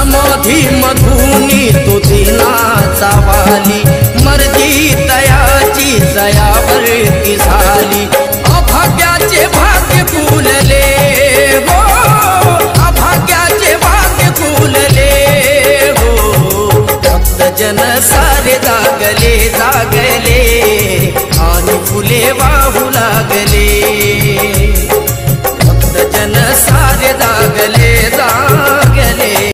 समाधी मधुनी तू दिनाचा वाली, मर्जी तयाची जयावर की झाली। अभाग्याचे भाग्य फुलले हो, अभाग्याचे भाग्य फुलले हो। भक्तजन सारे जागले जागले, आणि फुले वाहू